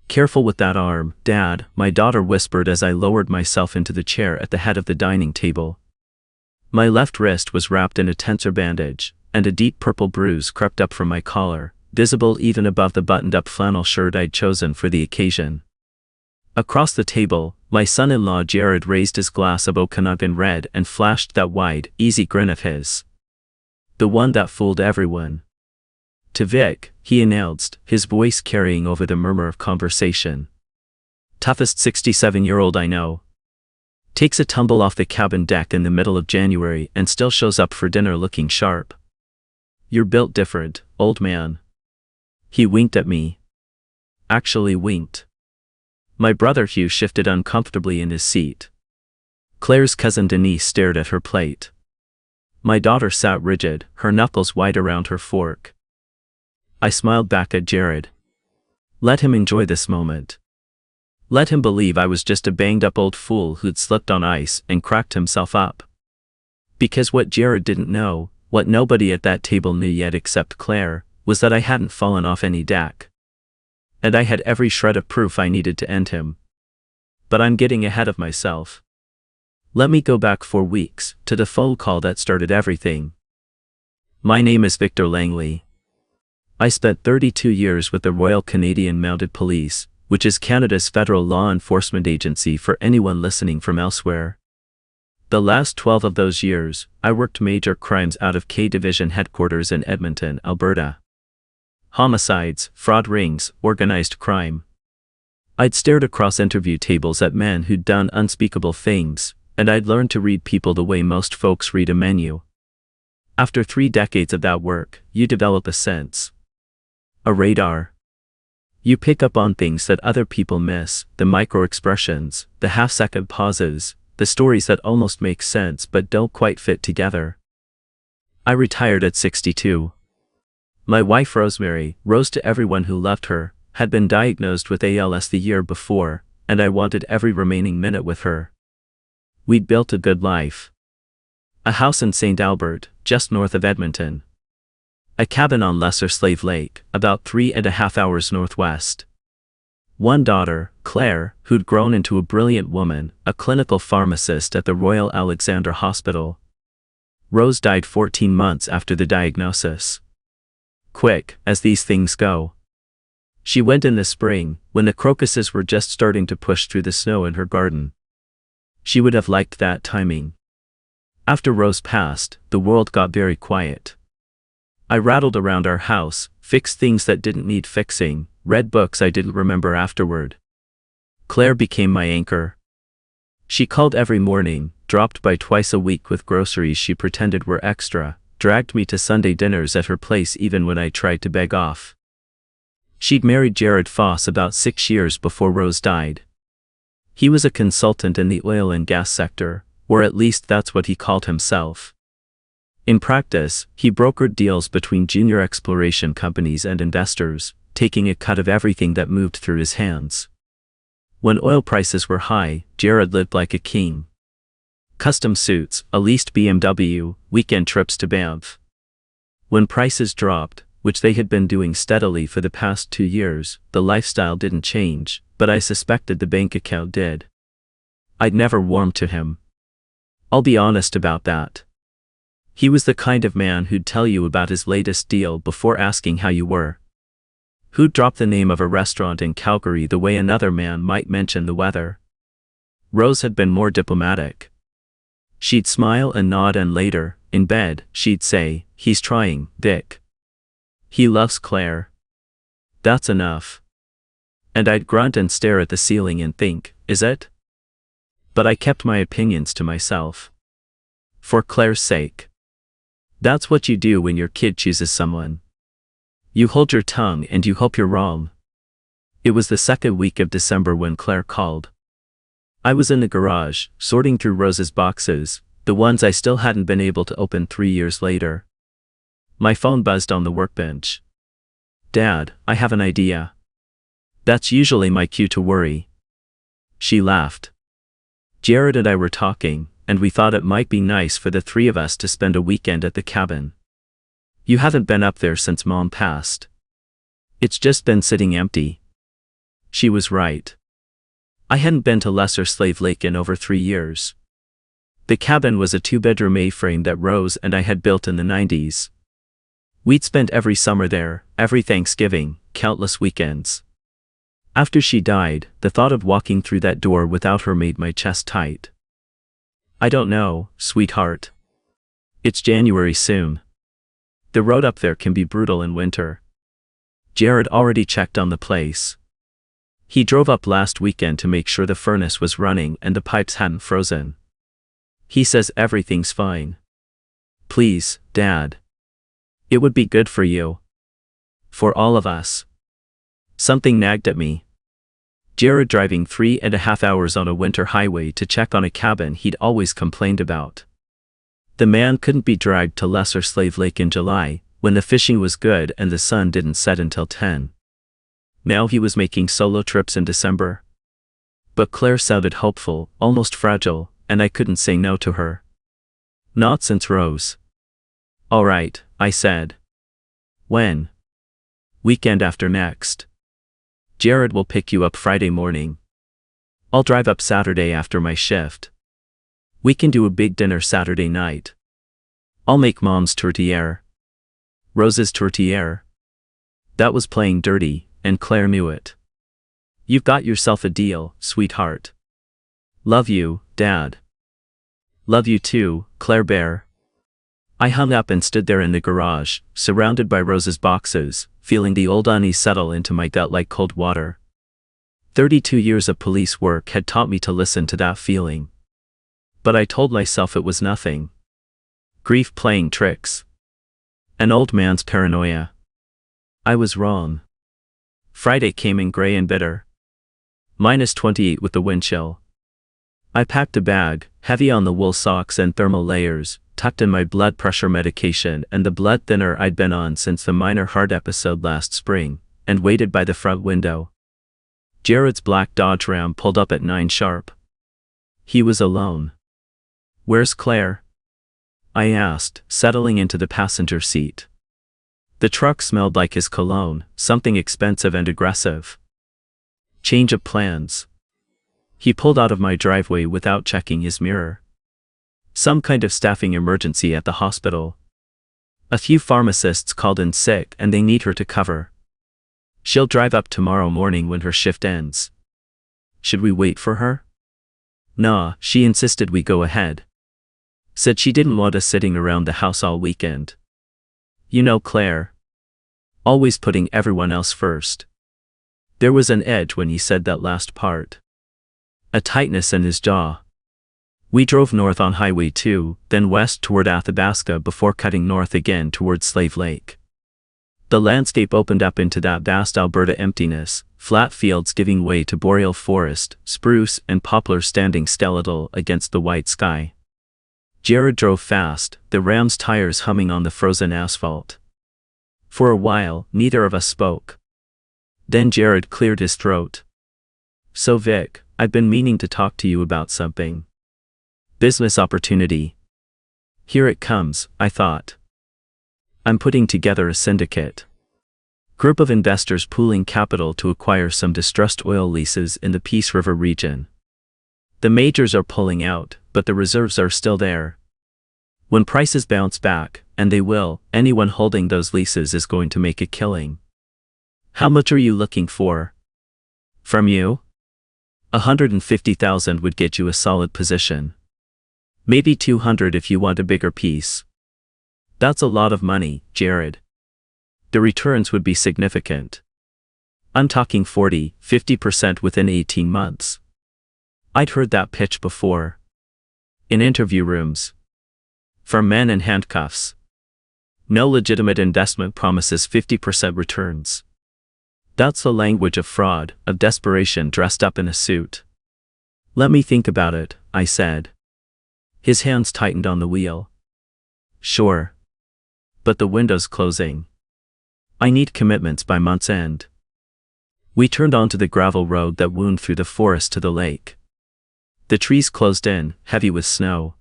Careful with that arm, Dad, my daughter whispered as I lowered myself into the chair at the head of the dining table. My left wrist was wrapped in a tensor bandage, and a deep purple bruise crept up from my collar, visible even above the buttoned-up flannel shirt I'd chosen for the occasion. Across the table, my son-in-law Jared raised his glass of Okanagan Red and flashed that wide, easy grin of his. The one that fooled everyone. To Vic, he announced, his voice carrying over the murmur of conversation. Toughest 67-year-old I know. Takes a tumble off the cabin deck in the middle of January and still shows up for dinner looking sharp. You're built different, old man. He winked at me. Actually winked. My brother Hugh shifted uncomfortably in his seat. Claire's cousin Denise stared at her plate. My daughter sat rigid, her knuckles wide around her fork. I smiled back at Jared. Let him enjoy this moment. Let him believe I was just a banged-up old fool who'd slipped on ice and cracked himself up. Because what Jared didn't know, what nobody at that table knew yet except Claire, was that I hadn't fallen off any deck. And I had every shred of proof I needed to end him. But I'm getting ahead of myself. Let me go back 4 weeks, to the phone call that started everything. My name is Victor Langley. I spent 32 years with the Royal Canadian Mounted Police, which is Canada's federal law enforcement agency for anyone listening from elsewhere. The last 12 of those years, I worked major crimes out of K Division headquarters in Edmonton, Alberta. Homicides, fraud rings, organized crime. I'd stared across interview tables at men who'd done unspeakable things, and I'd learned to read people the way most folks read a menu. After 3 decades of that work, you develop a sense. A radar. You pick up on things that other people miss, the micro-expressions, the half-second pauses, the stories that almost make sense but don't quite fit together. I retired at 62. My wife Rosemary, Rose to everyone who loved her, had been diagnosed with ALS the year before, and I wanted every remaining minute with her. We'd built a good life. A house in St. Albert, just north of Edmonton. A cabin on Lesser Slave Lake, about 3.5 hours northwest. One daughter, Claire, who'd grown into a brilliant woman, a clinical pharmacist at the Royal Alexandra Hospital. Rose died 14 months after the diagnosis. Quick, as these things go. She went in the spring, when the crocuses were just starting to push through the snow in her garden. She would have liked that timing. After Rose passed, the world got very quiet. I rattled around our house, fixed things that didn't need fixing, read books I didn't remember afterward. Claire became my anchor. She called every morning, dropped by twice a week with groceries she pretended were extra, dragged me to Sunday dinners at her place even when I tried to beg off. She'd married Jared Foss about 6 years before Rose died. He was a consultant in the oil and gas sector, or at least that's what he called himself. In practice, he brokered deals between junior exploration companies and investors, taking a cut of everything that moved through his hands. When oil prices were high, Jared lived like a king. Custom suits, a leased BMW, weekend trips to Banff. When prices dropped, which they had been doing steadily for the past 2 years, the lifestyle didn't change, but I suspected the bank account did. I'd never warmed to him. I'll be honest about that. He was the kind of man who'd tell you about his latest deal before asking how you were. Who'd drop the name of a restaurant in Calgary the way another man might mention the weather. Rose had been more diplomatic. She'd smile and nod, and later, in bed, she'd say, "He's trying, Vic. He loves Claire. That's enough." And I'd grunt and stare at the ceiling and think, is it? But I kept my opinions to myself. For Claire's sake. That's what you do when your kid chooses someone. You hold your tongue and you hope you're wrong. It was the second week of December when Claire called. I was in the garage, sorting through Rose's boxes, the ones I still hadn't been able to open 3 years later. My phone buzzed on the workbench. "Dad, I have an idea." That's usually my cue to worry. She laughed. Jared and I were talking, and we thought it might be nice for the 3 of us to spend a weekend at the cabin. You haven't been up there since Mom passed. It's just been sitting empty. She was right. I hadn't been to Lesser Slave Lake in over 3 years. The cabin was a 2-bedroom A-frame that Rose and I had built in the 90s. We'd spent every summer there, every Thanksgiving, countless weekends. After she died, the thought of walking through that door without her made my chest tight. I don't know, sweetheart. It's January soon. The road up there can be brutal in winter. Jared already checked on the place. He drove up last weekend to make sure the furnace was running and the pipes hadn't frozen. He says everything's fine. Please, Dad. It would be good for you. For all of us. Something nagged at me. Jared driving 3.5 hours on a winter highway to check on a cabin he'd always complained about. The man couldn't be dragged to Lesser Slave Lake in July, when the fishing was good and the sun didn't set until 10. Now he was making solo trips in December. But Claire sounded hopeful, almost fragile, and I couldn't say no to her. Not since Rose. All right, I said. When? Weekend after next. Jared will pick you up Friday morning. I'll drive up Saturday after my shift. We can do a big dinner Saturday night. I'll make Mom's tourtière. Rose's tourtière. That was playing dirty, and Claire knew it. You've got yourself a deal, sweetheart. Love you, Dad. Love you too, Claire Bear. I hung up and stood there in the garage, surrounded by Rose's boxes, feeling the old unease settle into my gut like cold water. 32 years of police work had taught me to listen to that feeling. But I told myself it was nothing. Grief playing tricks. An old man's paranoia. I was wrong. Friday came in gray and bitter. -28 with the wind chill. I packed a bag, heavy on the wool socks and thermal layers, tucked in my blood pressure medication and the blood thinner I'd been on since the minor heart episode last spring, and waited by the front window. Jared's black Dodge Ram pulled up at 9 sharp. He was alone. Where's Claire? I asked, settling into the passenger seat. The truck smelled like his cologne, something expensive and aggressive. Change of plans. He pulled out of my driveway without checking his mirror. Some kind of staffing emergency at the hospital. A few pharmacists called in sick and they need her to cover. She'll drive up tomorrow morning when her shift ends. Should we wait for her? Nah, she insisted we go ahead. Said she didn't want us sitting around the house all weekend. You know Claire. Always putting everyone else first. There was an edge when he said that last part. A tightness in his jaw. We drove north on Highway 2, then west toward Athabasca before cutting north again toward Slave Lake. The landscape opened up into that vast Alberta emptiness, flat fields giving way to boreal forest, spruce and poplar standing skeletal against the white sky. Jared drove fast, the Ram's tires humming on the frozen asphalt. For a while, neither of us spoke. Then Jared cleared his throat. So Vic, I've been meaning to talk to you about something. Business opportunity. Here it comes, I thought. I'm putting together a syndicate. Group of investors pooling capital to acquire some distressed oil leases in the Peace River region. The majors are pulling out, but the reserves are still there. When prices bounce back, and they will, anyone holding those leases is going to make a killing. How much are you looking for? From you? 150,000 would get you a solid position. Maybe 200 if you want a bigger piece. That's a lot of money, Jared. The returns would be significant. I'm talking 40-50% within 18 months. I'd heard that pitch before. In interview rooms. For men in handcuffs. No legitimate investment promises 50% returns. That's the language of fraud, of desperation dressed up in a suit. Let me think about it, I said. His hands tightened on the wheel. Sure. But the window's closing. I need commitments by month's end. We turned onto the gravel road that wound through the forest to the lake. The trees closed in, heavy with snow.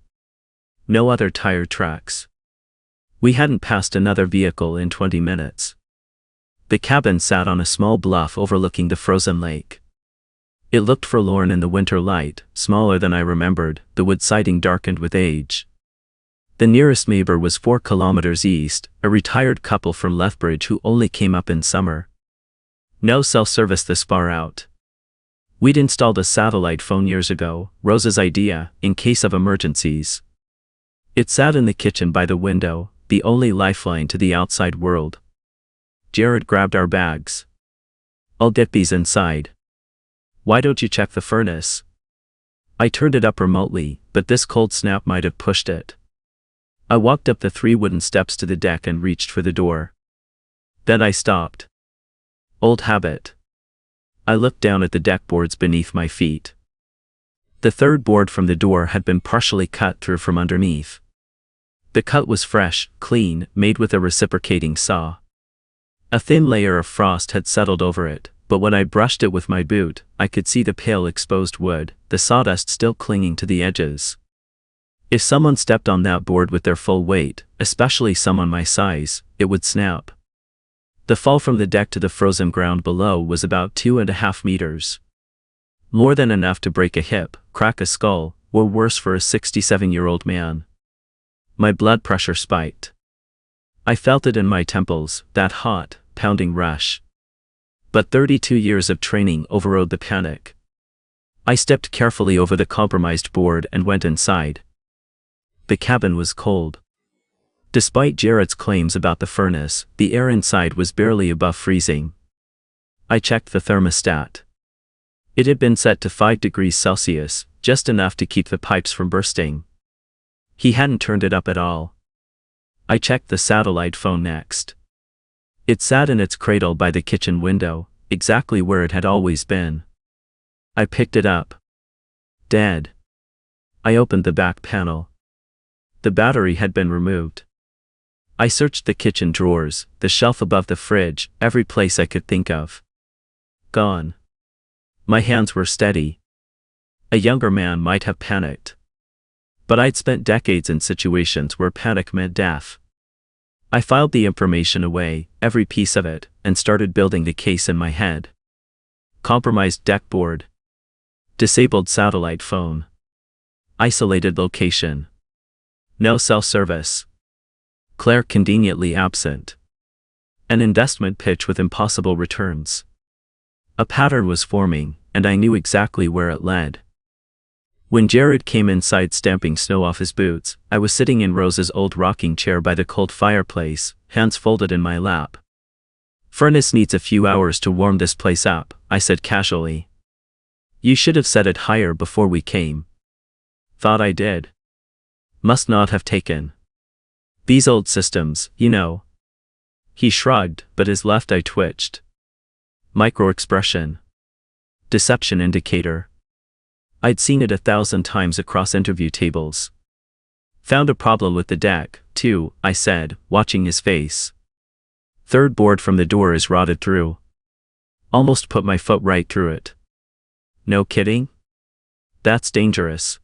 No other tire tracks. We hadn't passed another vehicle in 20 minutes. The cabin sat on a small bluff overlooking the frozen lake. It looked forlorn in the winter light, smaller than I remembered, the wood siding darkened with age. The nearest neighbor was 4 kilometers east, a retired couple from Lethbridge who only came up in summer. No self-service this far out. We'd installed a satellite phone years ago, Rose's idea, in case of emergencies. It sat in the kitchen by the window, the only lifeline to the outside world. Jared grabbed our bags. "I'll get these inside. Why don't you check the furnace?" I turned it up remotely, but this cold snap might have pushed it. I walked up the 3 wooden steps to the deck and reached for the door. Then I stopped. Old habit. I looked down at the deck boards beneath my feet. The 3rd board from the door had been partially cut through from underneath. The cut was fresh, clean, made with a reciprocating saw. A thin layer of frost had settled over it, but when I brushed it with my boot, I could see the pale exposed wood, the sawdust still clinging to the edges. If someone stepped on that board with their full weight, especially someone my size, it would snap. The fall from the deck to the frozen ground below was about 2.5 meters. More than enough to break a hip, crack a skull, or worse for a 67-year-old man. My blood pressure spiked. I felt it in my temples, that hot, pounding rush. But 32 years of training overrode the panic. I stepped carefully over the compromised board and went inside. The cabin was cold. Despite Jared's claims about the furnace, the air inside was barely above freezing. I checked the thermostat. It had been set to 5 degrees Celsius, just enough to keep the pipes from bursting. He hadn't turned it up at all. I checked the satellite phone next. It sat in its cradle by the kitchen window, exactly where it had always been. I picked it up. Dead. I opened the back panel. The battery had been removed. I searched the kitchen drawers, the shelf above the fridge, every place I could think of. Gone. My hands were steady. A younger man might have panicked. But I'd spent decades in situations where panic meant death. I filed the information away, every piece of it, and started building the case in my head. Compromised deck board. Disabled satellite phone. Isolated location. No cell service. Claire conveniently absent. An investment pitch with impossible returns. A pattern was forming, and I knew exactly where it led. When Jared came inside stamping snow off his boots, I was sitting in Rose's old rocking chair by the cold fireplace, hands folded in my lap. "Furnace needs a few hours to warm this place up," I said casually. "You should have set it higher before we came." "Thought I did. Must not have taken. These old systems, you know." He shrugged, but his left eye twitched. Micro-expression. Deception indicator. I'd seen it 1,000 times across interview tables. "Found a problem with the deck, too," I said, watching his face. "3rd board from the door is rotted through. Almost put my foot right through it." "No kidding? That's dangerous.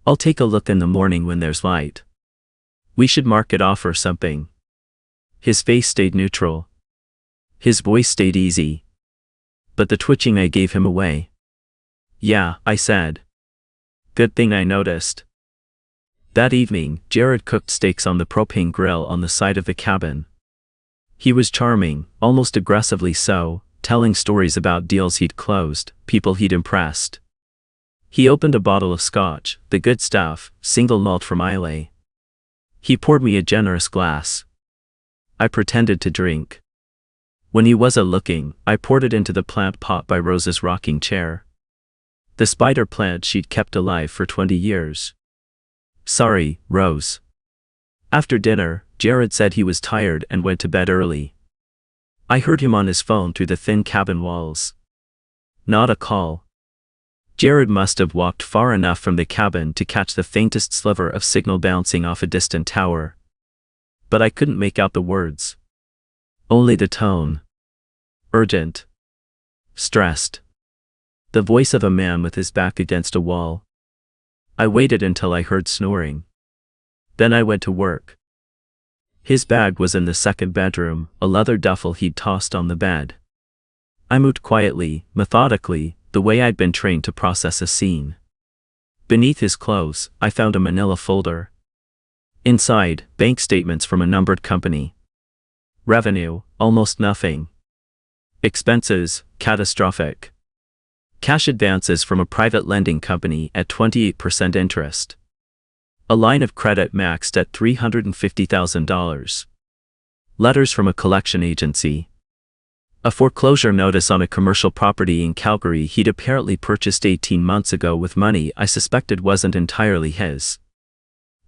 I'll take a look in the morning when there's light. We should mark it off or something." His face stayed neutral. His voice stayed easy. But the twitching I gave him away. "Yeah," I said. "Good thing I noticed." That evening, Jared cooked steaks on the propane grill on the side of the cabin. He was charming, almost aggressively so, telling stories about deals he'd closed, people he'd impressed. He opened a bottle of scotch, the good stuff, single malt from Islay. He poured me a generous glass. I pretended to drink. When he wasn't looking, I poured it into the plant pot by Rose's rocking chair. The spider plant she'd kept alive for 20 years. "Sorry, Rose." After dinner, Jared said he was tired and went to bed early. I heard him on his phone through the thin cabin walls. Not a call. Jared must have walked far enough from the cabin to catch the faintest sliver of signal bouncing off a distant tower. But I couldn't make out the words. Only the tone. Urgent. Stressed. The voice of a man with his back against a wall. I waited until I heard snoring. Then I went to work. His bag was in the 2nd bedroom, a leather duffel he'd tossed on the bed. I moved quietly, methodically, the way I'd been trained to process a scene. Beneath his clothes, I found a manila folder. Inside, bank statements from a numbered company. Revenue, almost nothing. Expenses, catastrophic. Cash advances from a private lending company at 28% interest. A line of credit maxed at $350,000. Letters from a collection agency. A foreclosure notice on a commercial property in Calgary he'd apparently purchased 18 months ago with money I suspected wasn't entirely his.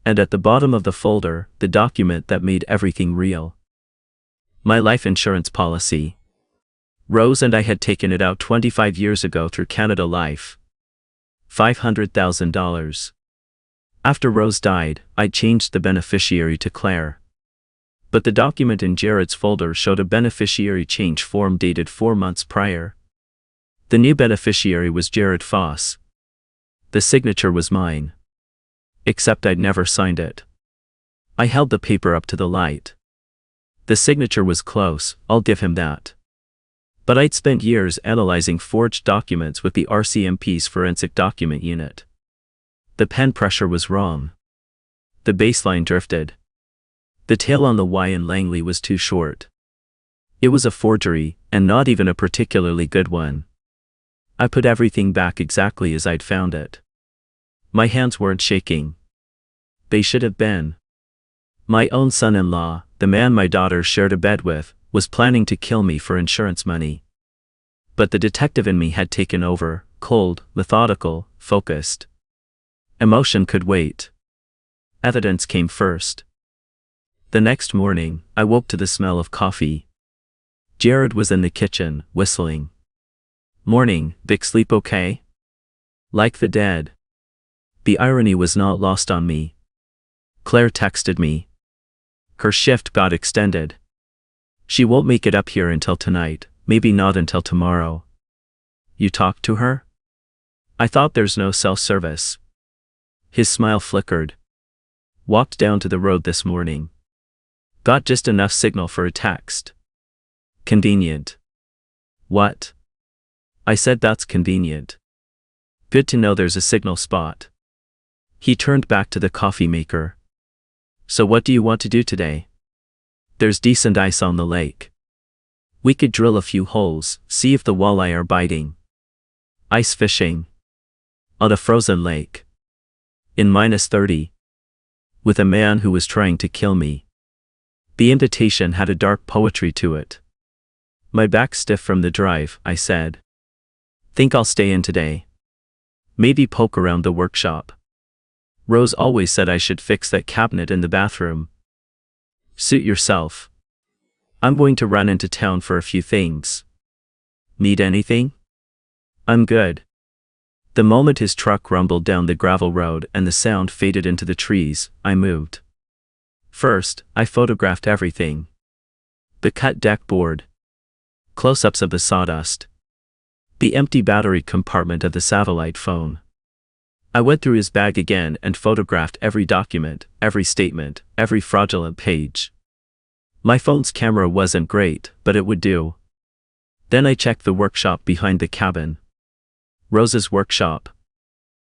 And at the bottom of the folder, the document that made everything real. My life insurance policy. Rose and I had taken it out 25 years ago through Canada Life. $500,000. After Rose died, I changed the beneficiary to Claire. But the document in Jared's folder showed a beneficiary change form dated 4 months prior. The new beneficiary was Jared Foss. The signature was mine. Except I'd never signed it. I held the paper up to the light. The signature was close, I'll give him that. But I'd spent years analyzing forged documents with the RCMP's Forensic Document Unit. The pen pressure was wrong. The baseline drifted. The tail on the Y in Langley was too short. It was a forgery, and not even a particularly good one. I put everything back exactly as I'd found it. My hands weren't shaking. They should have been. My own son-in-law, the man my daughter shared a bed with, was planning to kill me for insurance money. But the detective in me had taken over, cold, methodical, focused. Emotion could wait. Evidence came first. The next morning, I woke to the smell of coffee. Jared was in the kitchen, whistling. "Morning, Vic, sleep okay?" Like the dead. The irony was not lost on me. Claire texted me. Her shift got extended. She won't make it up here until tonight, maybe not until tomorrow. You talked to her? I thought there's no self-service. His smile flickered. Walked down to the road this morning. Got just enough signal for a text. Convenient. What? I said that's convenient. Good to know there's a signal spot. He turned back to the coffee maker. So what do you want to do today? There's decent ice on the lake. We could drill a few holes, see if the walleye are biting. Ice fishing. On a frozen lake. In -30. With a man who was trying to kill me. The invitation had a dark poetry to it. My back stiff from the drive, I said. Think I'll stay in today. Maybe poke around the workshop. Rose always said I should fix that cabinet in the bathroom. Suit yourself. I'm going to run into town for a few things. Need anything? I'm good. The moment his truck rumbled down the gravel road and the sound faded into the trees, I moved. First, I photographed everything. The cut deck board. Close-ups of the sawdust. The empty battery compartment of the satellite phone. I went through his bag again and photographed every document, every statement, every fraudulent page. My phone's camera wasn't great, but it would do. Then I checked the workshop behind the cabin. Rose's workshop.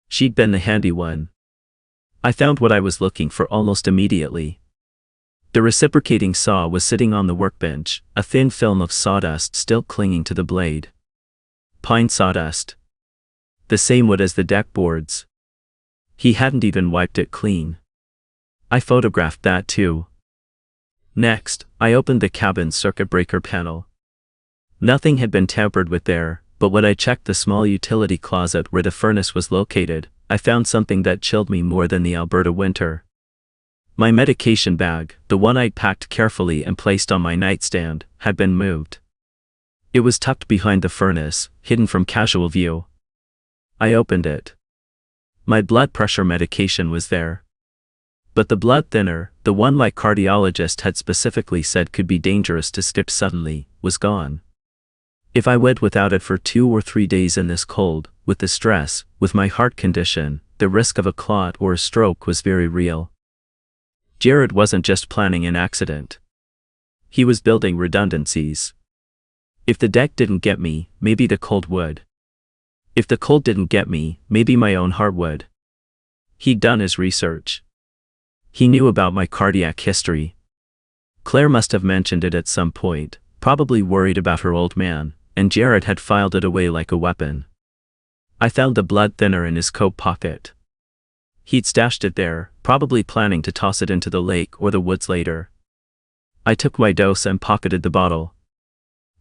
She'd been the handy one. I found what I was looking for almost immediately. The reciprocating saw was sitting on the workbench, a thin film of sawdust still clinging to the blade. Pine sawdust. The same wood as the deck boards. He hadn't even wiped it clean. I photographed that too. Next, I opened the cabin's circuit breaker panel. Nothing had been tampered with there, but when I checked the small utility closet where the furnace was located, I found something that chilled me more than the Alberta winter. My medication bag, the one I'd packed carefully and placed on my nightstand, had been moved. It was tucked behind the furnace, hidden from casual view. I opened it. My blood pressure medication was there. But the blood thinner, the one my cardiologist had specifically said could be dangerous to skip suddenly, was gone. If I went without it for 2 or 3 days in this cold, with the stress, with my heart condition, the risk of a clot or a stroke was very real. Jared wasn't just planning an accident. He was building redundancies. If the deck didn't get me, maybe the cold would. If the cold didn't get me, maybe my own heart would. He'd done his research. He knew about my cardiac history. Claire must have mentioned it at some point, probably worried about her old man, and Jared had filed it away like a weapon. I found the blood thinner in his coat pocket. He'd stashed it there, probably planning to toss it into the lake or the woods later. I took my dose and pocketed the bottle.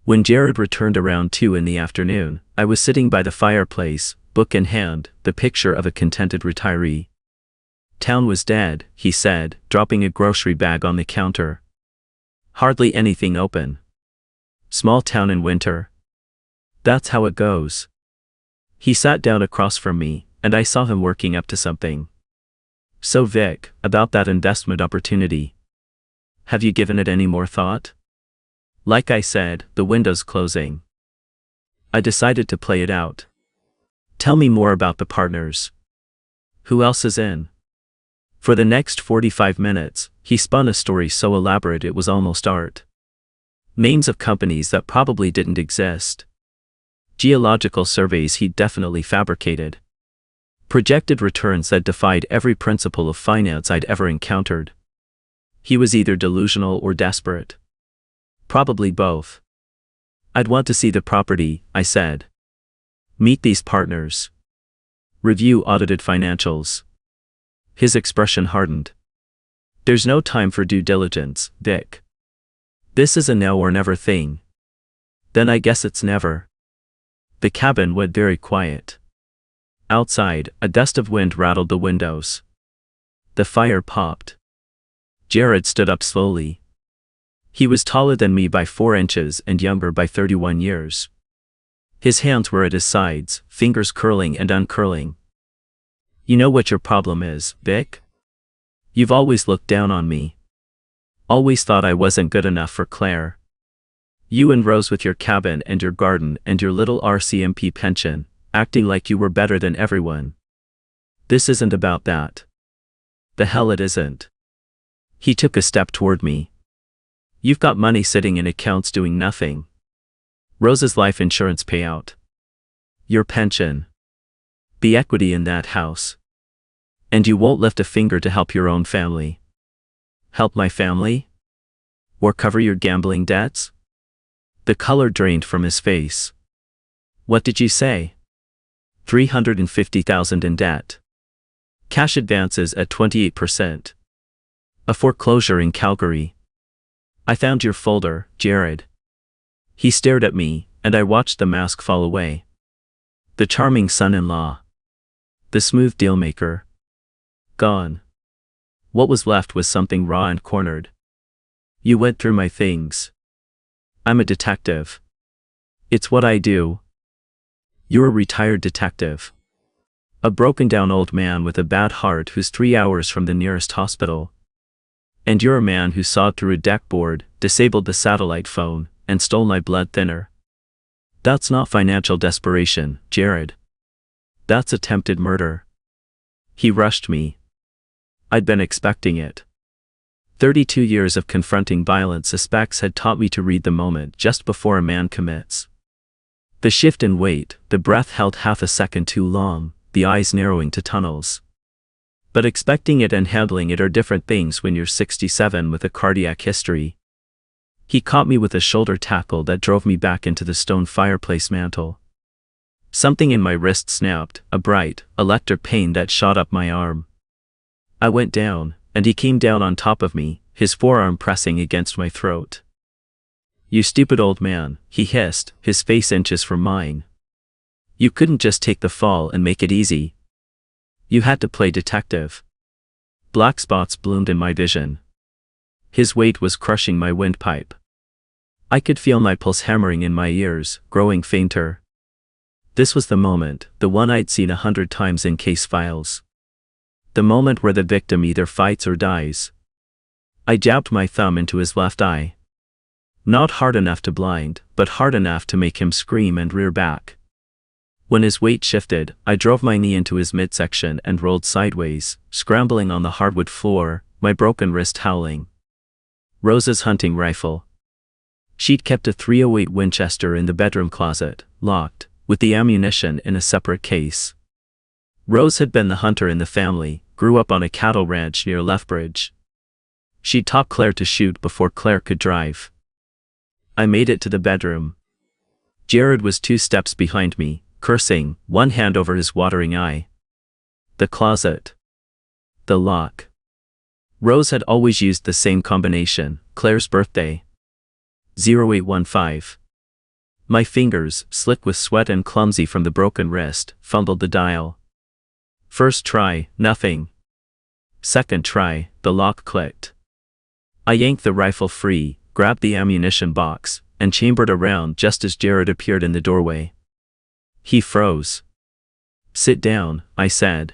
When Jared returned around 2 in the afternoon, I was sitting by the fireplace, book in hand, the picture of a contented retiree. Town was dead, he said, dropping a grocery bag on the counter. Hardly anything open. Small town in winter. That's how it goes. He sat down across from me, and I saw him working up to something. So Vic, about that investment opportunity. Have you given it any more thought? Like I said, the window's closing. I decided to play it out. Tell me more about the partners. Who else is in? For the next 45 minutes, he spun a story so elaborate it was almost art. Names of companies that probably didn't exist. Geological surveys he'd definitely fabricated. Projected returns that defied every principle of finance I'd ever encountered. He was either delusional or desperate. Probably both. I'd want to see the property, I said. Meet these partners. Review audited financials. His expression hardened. There's no time for due diligence, Dick. This is a now or never thing. Then I guess it's never. The cabin went very quiet. Outside, a gust of wind rattled the windows. The fire popped. Jared stood up slowly. He was taller than me by 4 inches and younger by 31 years. His hands were at his sides, fingers curling and uncurling. You know what your problem is, Vic? You've always looked down on me. Always thought I wasn't good enough for Claire. You and Rose with your cabin and your garden and your little RCMP pension, acting like you were better than everyone. This isn't about that. The hell it isn't. He took a step toward me. You've got money sitting in accounts doing nothing. Rose's life insurance payout. Your pension. The equity in that house. And you won't lift a finger to help your own family. Help my family? Or cover your gambling debts? The color drained from his face. What did you say? $350,000 in debt. Cash advances at 28%. A foreclosure in Calgary. I found your folder, Jared. He stared at me, and I watched the mask fall away. The charming son-in-law. The smooth dealmaker. Gone. What was left was something raw and cornered. You went through my things. I'm a detective. It's what I do. You're a retired detective. A broken-down old man with a bad heart who's 3 hours from the nearest hospital. And you're a man who sawed through a deck board, disabled the satellite phone, and stole my blood thinner. That's not financial desperation, Jared. That's attempted murder. He rushed me. I'd been expecting it. 32 years of confronting violent suspects had taught me to read the moment just before a man commits. The shift in weight, the breath held half a second too long, the eyes narrowing to tunnels. But expecting it and handling it are different things when you're 67 with a cardiac history. He caught me with a shoulder tackle that drove me back into the stone fireplace mantel. Something in my wrist snapped, a bright, electric pain that shot up my arm. I went down, and he came down on top of me, his forearm pressing against my throat. You stupid old man, he hissed, his face inches from mine. You couldn't just take the fall and make it easy. You had to play detective. Black spots bloomed in my vision. His weight was crushing my windpipe. I could feel my pulse hammering in my ears, growing fainter. This was the moment, the one I'd seen 100 times in case files. The moment where the victim either fights or dies. I jabbed my thumb into his left eye. Not hard enough to blind, but hard enough to make him scream and rear back. When his weight shifted, I drove my knee into his midsection and rolled sideways, scrambling on the hardwood floor, my broken wrist howling. Rose's hunting rifle. She'd kept a .308 Winchester in the bedroom closet, locked, with the ammunition in a separate case. Rose had been the hunter in the family, grew up on a cattle ranch near Lethbridge. She'd taught Claire to shoot before Claire could drive. I made it to the bedroom. Jared was 2 steps behind me, cursing, one hand over his watering eye. The closet. The lock. Rose had always used the same combination, Claire's birthday. 0815. My fingers, slick with sweat and clumsy from the broken wrist, fumbled the dial. First try, nothing. Second try, the lock clicked. I yanked the rifle free, grabbed the ammunition box, and chambered around just as Jared appeared in the doorway. He froze. Sit down, I said.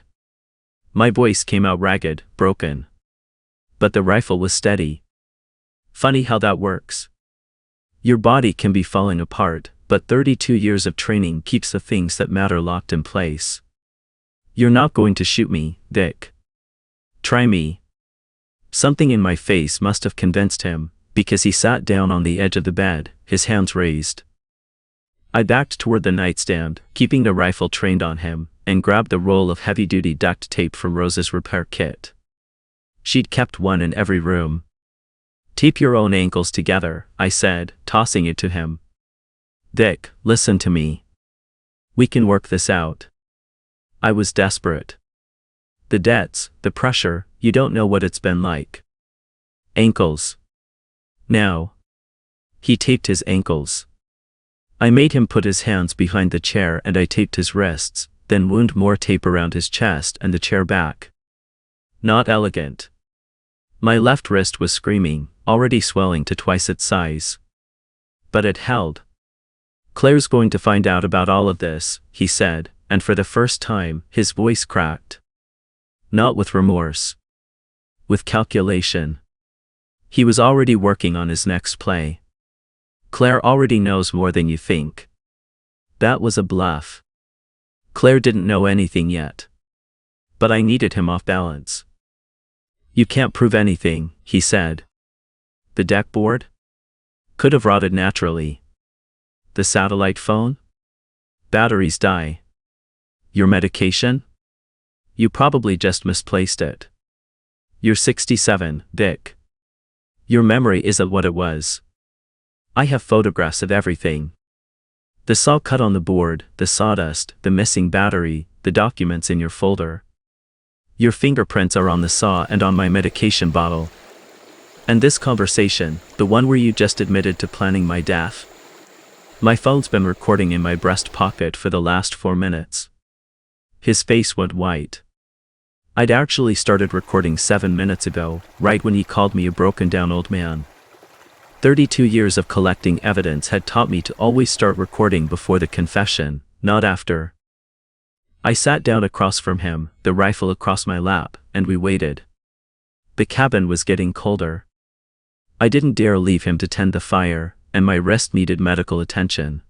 My voice came out ragged, broken. But the rifle was steady. Funny how that works. Your body can be falling apart, but 32 years of training keeps the things that matter locked in place. You're not going to shoot me, Dick. Try me. Something in my face must have convinced him, because he sat down on the edge of the bed, his hands raised. I backed toward the nightstand, keeping the rifle trained on him, and grabbed the roll of heavy-duty duct tape from Rose's repair kit. She'd kept one in every room. Tape your own ankles together, I said, tossing it to him. Dick, listen to me. We can work this out. I was desperate. The debts, the pressure, you don't know what it's been like. Ankles. Now. He taped his ankles. I made him put his hands behind the chair and I taped his wrists, then wound more tape around his chest and the chair back. Not elegant. My left wrist was screaming, already swelling to twice its size. But it held. Claire's going to find out about all of this, he said, and for the first time, his voice cracked. Not with remorse. With calculation. He was already working on his next play. Claire already knows more than you think. That was a bluff. Claire didn't know anything yet. But I needed him off balance. You can't prove anything, he said. The deck board? Could have rotted naturally. The satellite phone? Batteries die. Your medication? You probably just misplaced it. You're 67, Dick. Your memory isn't what it was. I have photographs of everything. The saw cut on the board, the sawdust, the missing battery, the documents in your folder. Your fingerprints are on the saw and on my medication bottle. And this conversation, the one where you just admitted to planning my death. My phone's been recording in my breast pocket for the last 4 minutes. His face went white. I'd actually started recording 7 minutes ago, right when he called me a broken-down old man. 32 years of collecting evidence had taught me to always start recording before the confession, not after. I sat down across from him, the rifle across my lap, and we waited. The cabin was getting colder. I didn't dare leave him to tend the fire, and my wrist needed medical attention.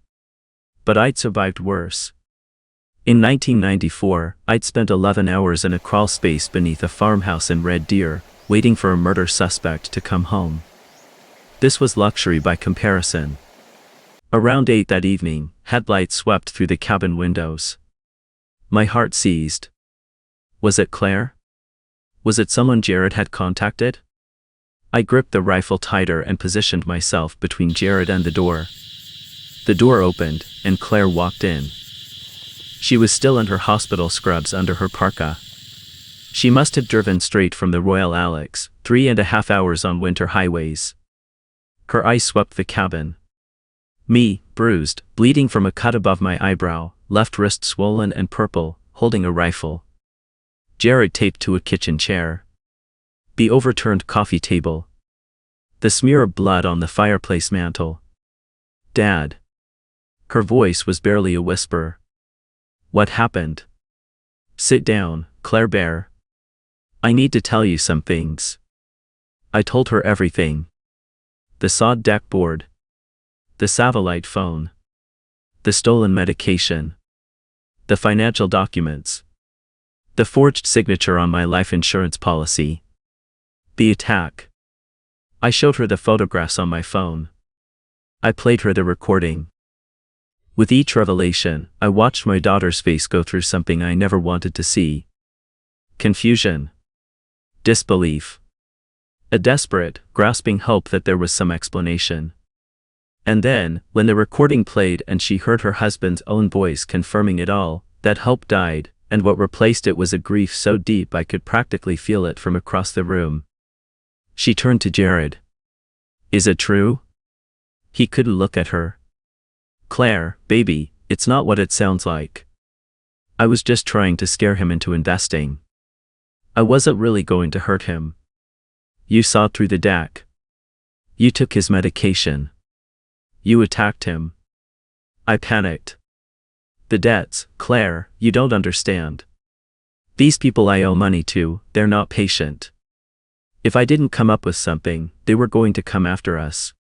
But I'd survived worse. In 1994, I'd spent 11 hours in a crawl space beneath a farmhouse in Red Deer, waiting for a murder suspect to come home. This was luxury by comparison. Around 8 that evening, headlights swept through the cabin windows. My heart seized. Was it Claire? Was it someone Jared had contacted? I gripped the rifle tighter and positioned myself between Jared and the door. The door opened, and Claire walked in. She was still in her hospital scrubs under her parka. She must have driven straight from the Royal Alex, 3.5 hours on winter highways. Her eyes swept the cabin. Me, bruised, bleeding from a cut above my eyebrow, left wrist swollen and purple, holding a rifle. Jared taped to a kitchen chair. The overturned coffee table. The smear of blood on the fireplace mantel. Dad. Her voice was barely a whisper. What happened? Sit down, Claire Bear. I need to tell you some things. I told her everything. The sawed deck board. The satellite phone. The stolen medication. The financial documents. The forged signature on my life insurance policy. The attack. I showed her the photographs on my phone. I played her the recording. With each revelation, I watched my daughter's face go through something I never wanted to see. Confusion. Disbelief. A desperate, grasping hope that there was some explanation. And then, when the recording played and she heard her husband's own voice confirming it all, that hope died, and what replaced it was a grief so deep I could practically feel it from across the room. She turned to Jared. "Is it true?" He couldn't look at her. "Claire, baby, it's not what it sounds like. I was just trying to scare him into investing. I wasn't really going to hurt him. You saw through the deck. You took his medication. You attacked him. I panicked. The debts, Claire, you don't understand. These people I owe money to, they're not patient. If I didn't come up with something, they were going to come after us.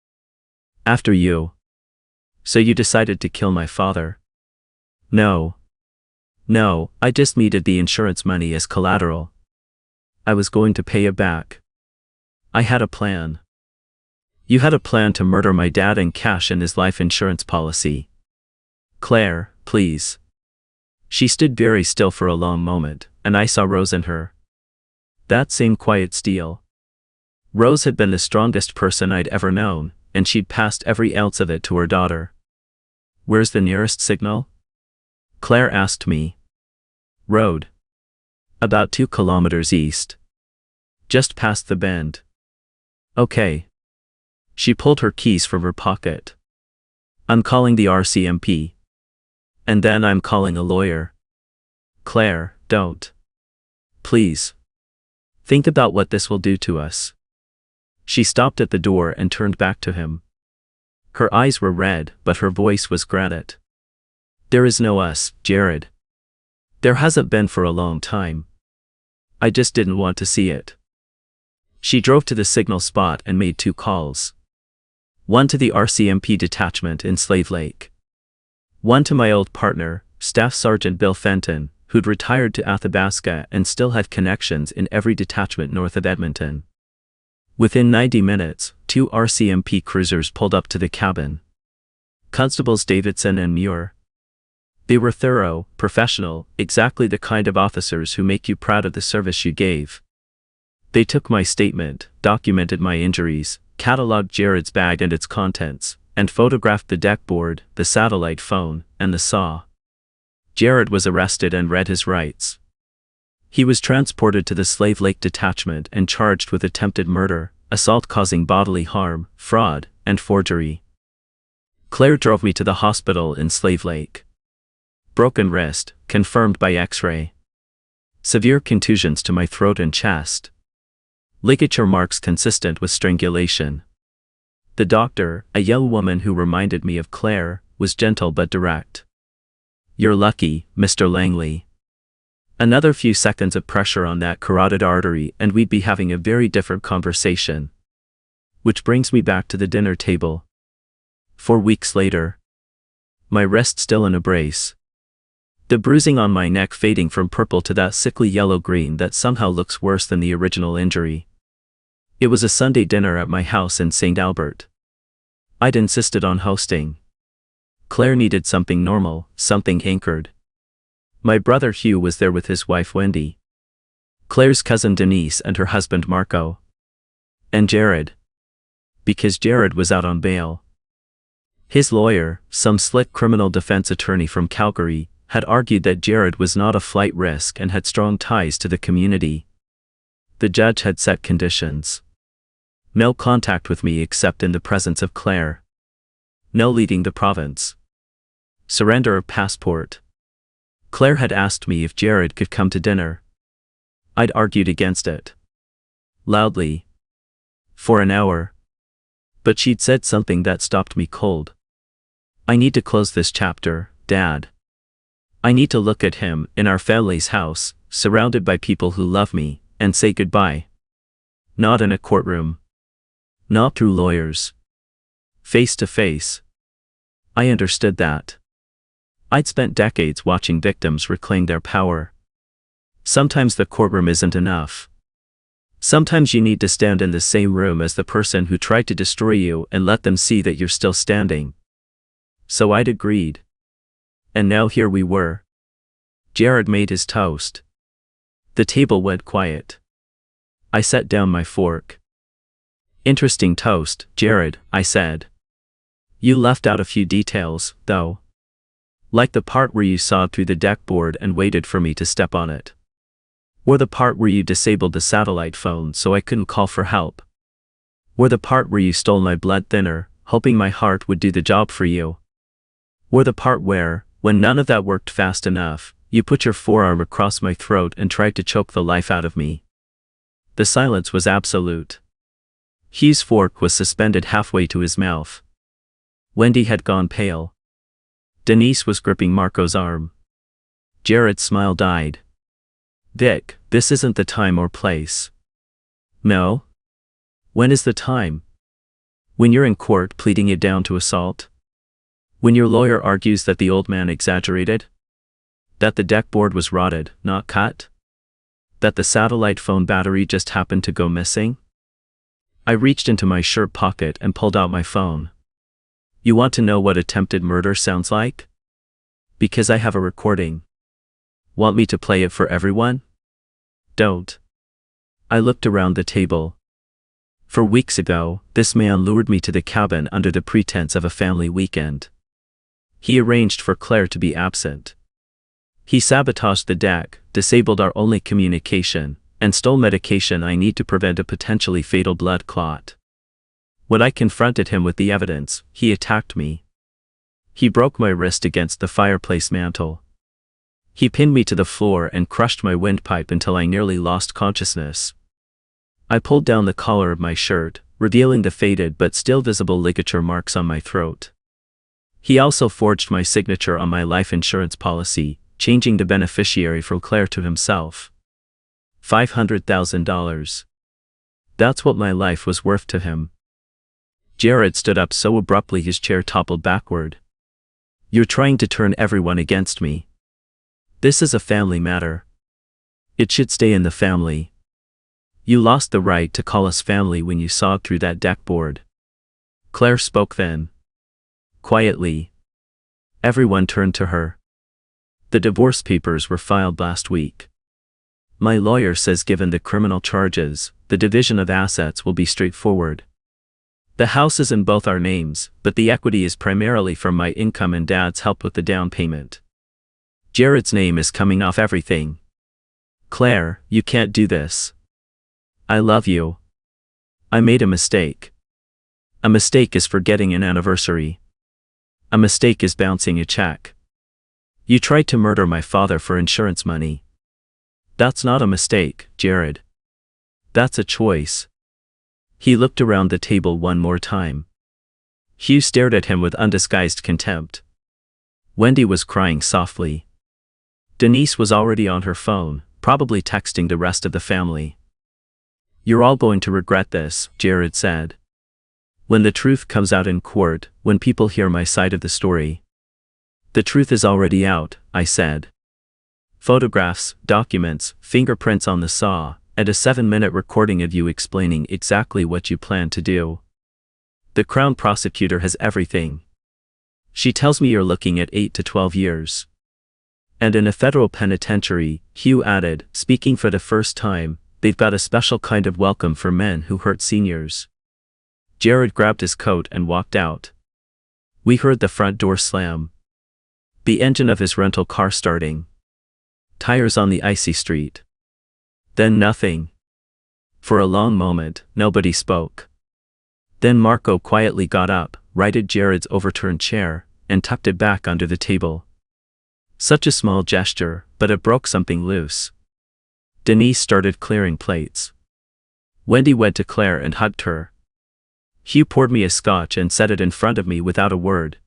After you. So you decided to kill my father?" No. No, I just needed the insurance money as collateral. I was going to pay it back. I had a plan. You had a plan to murder my dad and cash in his life insurance policy. Claire, please. She stood very still for a long moment, and I saw Rose in her. That same quiet steel. Rose had been the strongest person I'd ever known, and she'd passed every ounce of it to her daughter. "Where's the nearest signal?" Claire asked me. "Road. About 2 kilometers east. Just past the bend." "Okay." She pulled her keys from her pocket. "I'm calling the RCMP. And then I'm calling a lawyer." "Claire, don't. Please. Think about what this will do to us." She stopped at the door and turned back to him. Her eyes were red, but her voice was granite. "There is no us, Jared. There hasn't been for a long time. I just didn't want to see it." She drove to the signal spot and made 2 calls. One to the RCMP detachment in Slave Lake. One to my old partner, Staff Sergeant Bill Fenton, who'd retired to Athabasca and still had connections in every detachment north of Edmonton. Within 90 minutes, 2 RCMP cruisers pulled up to the cabin. Constables Davidson and Muir. They were thorough, professional, exactly the kind of officers who make you proud of the service you gave. They took my statement, documented my injuries, cataloged Jared's bag and its contents, and photographed the deck board, the satellite phone, and the saw. Jared was arrested and read his rights. He was transported to the Slave Lake detachment and charged with attempted murder, assault causing bodily harm, fraud, and forgery. Claire drove me to the hospital in Slave Lake. Broken wrist, confirmed by X-ray. Severe contusions to my throat and chest. Ligature marks consistent with strangulation. The doctor, a young woman who reminded me of Claire, was gentle but direct. "You're lucky, Mr. Langley. Another few seconds of pressure on that carotid artery and we'd be having a very different conversation." Which brings me back to the dinner table. 4 weeks later. My wrist still in a brace. The bruising on my neck fading from purple to that sickly yellow-green that somehow looks worse than the original injury. It was a Sunday dinner at my house in St. Albert. I'd insisted on hosting. Claire needed something normal, something anchored. My brother Hugh was there with his wife Wendy. Claire's cousin Denise and her husband Marco. And Jared. Because Jared was out on bail. His lawyer, some slick criminal defense attorney from Calgary, had argued that Jared was not a flight risk and had strong ties to the community. The judge had set conditions. No contact with me except in the presence of Claire. No leaving the province. Surrender of passport. Claire had asked me if Jared could come to dinner. I'd argued against it. Loudly. For an hour. But she'd said something that stopped me cold. "I need to close this chapter, Dad. I need to look at him in our family's house, surrounded by people who love me, and say goodbye. Not in a courtroom. Not through lawyers. Face to face." I understood that. I'd spent decades watching victims reclaim their power. Sometimes the courtroom isn't enough. Sometimes you need to stand in the same room as the person who tried to destroy you and let them see that you're still standing. So I'd agreed. And now here we were. Jared made his toast. The table went quiet. I set down my fork. Interesting toast, Jared, I said. You left out a few details, though. Like the part where you sawed through the deck board and waited for me to step on it. Or the part where you disabled the satellite phone so I couldn't call for help. Or the part where you stole my blood thinner, hoping my heart would do the job for you. Or the part where, when none of that worked fast enough, you put your forearm across my throat and tried to choke the life out of me. The silence was absolute. Hugh's fork was suspended halfway to his mouth. Wendy had gone pale. Denise was gripping Marco's arm. Jared's smile died. Vic, this isn't the time or place. No? When is the time? When you're in court pleading it down to assault? When your lawyer argues that the old man exaggerated? That the deck board was rotted, not cut? That the satellite phone battery just happened to go missing? I reached into my shirt pocket and pulled out my phone. You want to know what attempted murder sounds like? Because I have a recording. Want me to play it for everyone? Don't. I looked around the table. For weeks ago, this man lured me to the cabin under the pretense of a family weekend. He arranged for Claire to be absent. He sabotaged the deck, disabled our only communication, and stole medication I need to prevent a potentially fatal blood clot. When I confronted him with the evidence, he attacked me. He broke my wrist against the fireplace mantel. He pinned me to the floor and crushed my windpipe until I nearly lost consciousness. I pulled down the collar of my shirt, revealing the faded but still visible ligature marks on my throat. He also forged my signature on my life insurance policy, changing the beneficiary from Claire to himself. $500,000. That's what my life was worth to him. Jared stood up so abruptly his chair toppled backward. You're trying to turn everyone against me. This is a family matter. It should stay in the family. You lost the right to call us family when you sawed through that deck board. Claire spoke then. Quietly. Everyone turned to her. The divorce papers were filed last week. My lawyer says given the criminal charges, the division of assets will be straightforward. The house is in both our names, but the equity is primarily from my income and Dad's help with the down payment. Jared's name is coming off everything. Claire, you can't do this. I love you. I made a mistake. A mistake is forgetting an anniversary. A mistake is bouncing a check. You tried to murder my father for insurance money. That's not a mistake, Jared. That's a choice. He looked around the table one more time. Hugh stared at him with undisguised contempt. Wendy was crying softly. Denise was already on her phone, probably texting the rest of the family. You're all going to regret this, Jared said. When the truth comes out in court, when people hear my side of the story. The truth is already out, I said. Photographs, documents, fingerprints on the saw, and a 7-minute recording of you explaining exactly what you plan to do. The Crown prosecutor has everything. She tells me you're looking at 8 to 12 years. And in a federal penitentiary, Hugh added, speaking for the first time, they've got a special kind of welcome for men who hurt seniors. Jared grabbed his coat and walked out. We heard the front door slam. The engine of his rental car starting. Tires on the icy street. Then nothing. For a long moment, nobody spoke. Then Marco quietly got up, righted Jared's overturned chair, and tucked it back under the table. Such a small gesture, but it broke something loose. Denise started clearing plates. Wendy went to Claire and hugged her. Hugh poured me a scotch and set it in front of me without a word.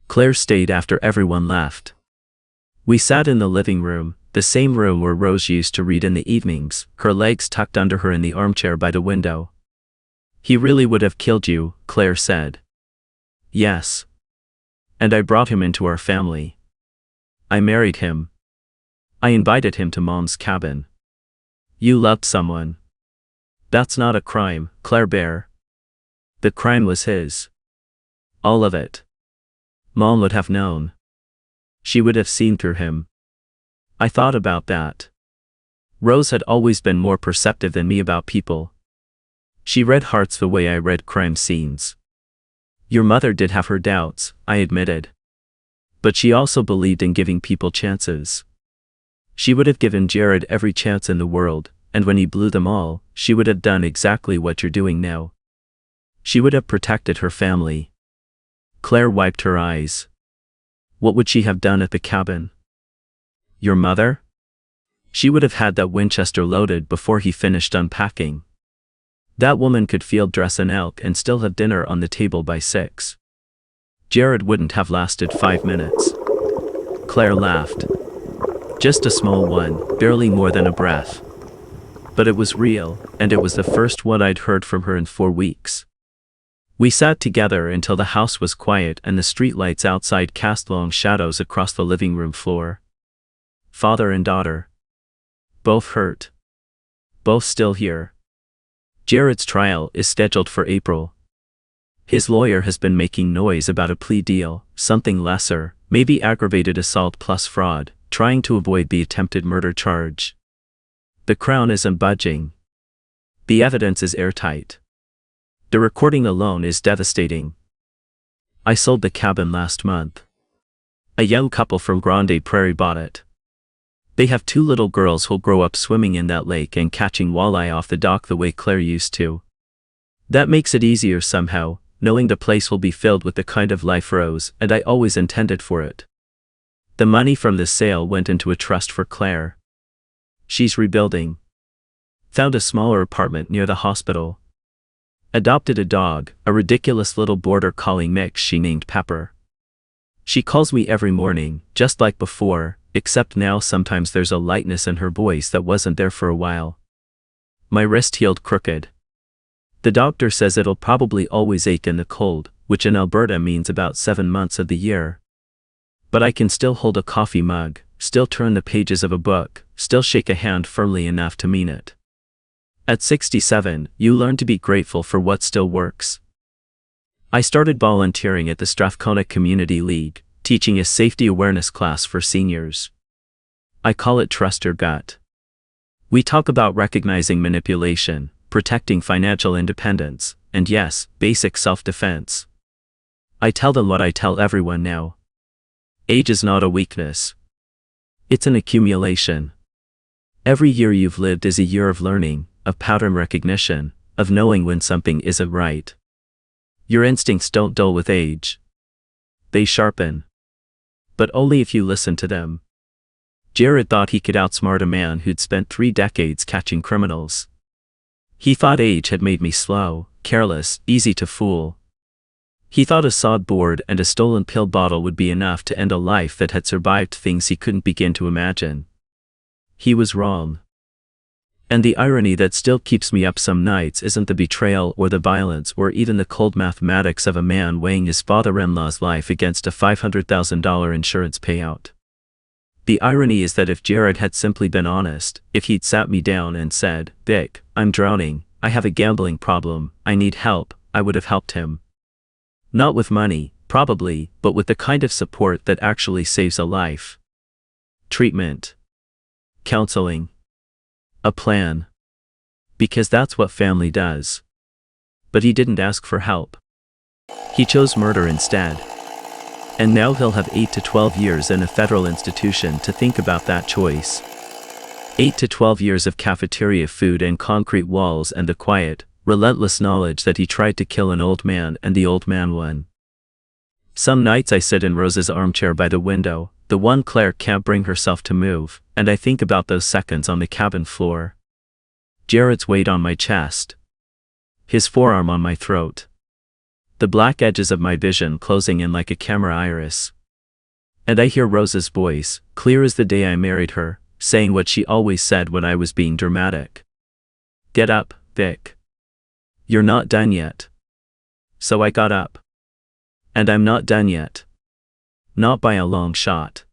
Claire stayed after everyone left. We sat in the living room, the same room where Rose used to read in the evenings, her legs tucked under her in the armchair by the window. He really would have killed you, Claire said. Yes. And I brought him into our family. I married him. I invited him to Mom's cabin. You loved someone. That's not a crime, Claire Bear. The crime was his. All of it. Mom would have known. she would have seen through him. I thought about that. Rose had always been more perceptive than me about people. She read hearts the way I read crime scenes. Your mother did have her doubts, I admitted. But she also believed in giving people chances. She would have given Jared every chance in the world, and when he blew them all, she would have done exactly what you're doing now. She would have protected her family. Claire wiped her eyes. What would she have done at the cabin? Your mother? She would have had that Winchester loaded before he finished unpacking. That woman could field dress an elk and still have dinner on the table by 6. Jared wouldn't have lasted 5 minutes. Claire laughed. Just a small one, barely more than a breath. But it was real, and it was the first one I'd heard from her in 4 weeks. We sat together until the house was quiet and the streetlights outside cast long shadows across the living room floor. Father and daughter. Both hurt. Both still here. Jared's trial is scheduled for April. His lawyer has been making noise about a plea deal, something lesser, maybe aggravated assault plus fraud, trying to avoid the attempted murder charge. The Crown isn't budging. The evidence is airtight. The recording alone is devastating. I sold the cabin last month. A young couple from Grande Prairie bought it. They have 2 little girls who'll grow up swimming in that lake and catching walleye off the dock the way Claire used to. That makes it easier somehow, knowing the place will be filled with the kind of life Rose and I always intended for it. The money from this sale went into a trust for Claire. She's rebuilding. Found a smaller apartment near the hospital. Adopted a dog, a ridiculous little border collie mix she named Pepper. She calls me every morning, just like before, except now sometimes there's a lightness in her voice that wasn't there for a while. My wrist healed crooked. The doctor says it'll probably always ache in the cold, which in Alberta means about 7 months of the year. But I can still hold a coffee mug, still turn the pages of a book, still shake a hand firmly enough to mean it. At 67, you learn to be grateful for what still works. I started volunteering at the Strathcona Community League, teaching a safety awareness class for seniors. I call it Trust Your Gut. We talk about recognizing manipulation, protecting financial independence, and yes, basic self-defense. I tell them what I tell everyone now. Age is not a weakness. It's an accumulation. Every year you've lived is a year of learning, of pattern recognition, of knowing when something isn't right. Your instincts don't dull with age. They sharpen. But only if you listen to them. Jared thought he could outsmart a man who'd spent 3 decades catching criminals. He thought age had made me slow, careless, easy to fool. He thought a sawed board and a stolen pill bottle would be enough to end a life that had survived things he couldn't begin to imagine. He was wrong. And the irony that still keeps me up some nights isn't the betrayal or the violence or even the cold mathematics of a man weighing his father-in-law's life against a $500,000 insurance payout. The irony is that if Jared had simply been honest, if he'd sat me down and said, "Vic, I'm drowning, I have a gambling problem, I need help," I would have helped him. Not with money, probably, but with the kind of support that actually saves a life. Treatment. Counseling. A plan. Because that's what family does. But he didn't ask for help. He chose murder instead. And now he'll have 8 to 12 years in a federal institution to think about that choice. 8 to 12 years of cafeteria food and concrete walls and the quiet, relentless knowledge that he tried to kill an old man and the old man won. Some nights I sit in Rose's armchair by the window, the one Claire can't bring herself to move, and I think about those seconds on the cabin floor. Jared's weight on my chest. His forearm on my throat. The black edges of my vision closing in like a camera iris. And I hear Rose's voice, clear as the day I married her, saying what she always said when I was being dramatic. "Get up, Vic. You're not done yet." So I got up. And I'm not done yet. Not by a long shot.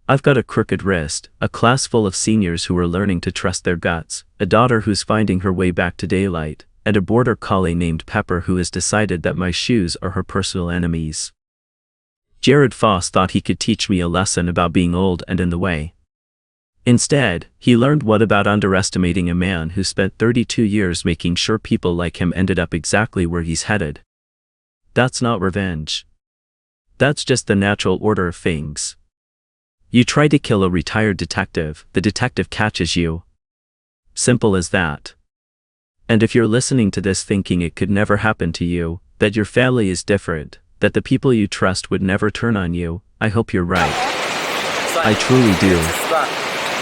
I've got a crooked wrist, a class full of seniors who are learning to trust their guts, a daughter who's finding her way back to daylight, and a border collie named Pepper who has decided that my shoes are her personal enemies. Jared Foss thought he could teach me a lesson about being old and in the way. Instead, he learned what about underestimating a man who spent 32 years making sure people like him ended up exactly where he's headed. That's not revenge. That's just the natural order of things. You try to kill a retired detective, the detective catches you. Simple as that. And if you're listening to this thinking it could never happen to you, that your family is different, that the people you trust would never turn on you, I hope you're right. I truly do.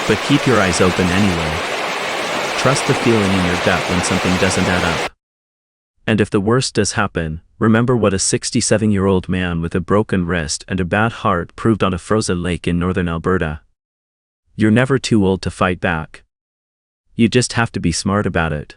But keep your eyes open anyway. Trust the feeling in your gut when something doesn't add up. And if the worst does happen, remember what a 67-year-old man with a broken wrist and a bad heart proved on a frozen lake in northern Alberta. You're never too old to fight back. You just have to be smart about it.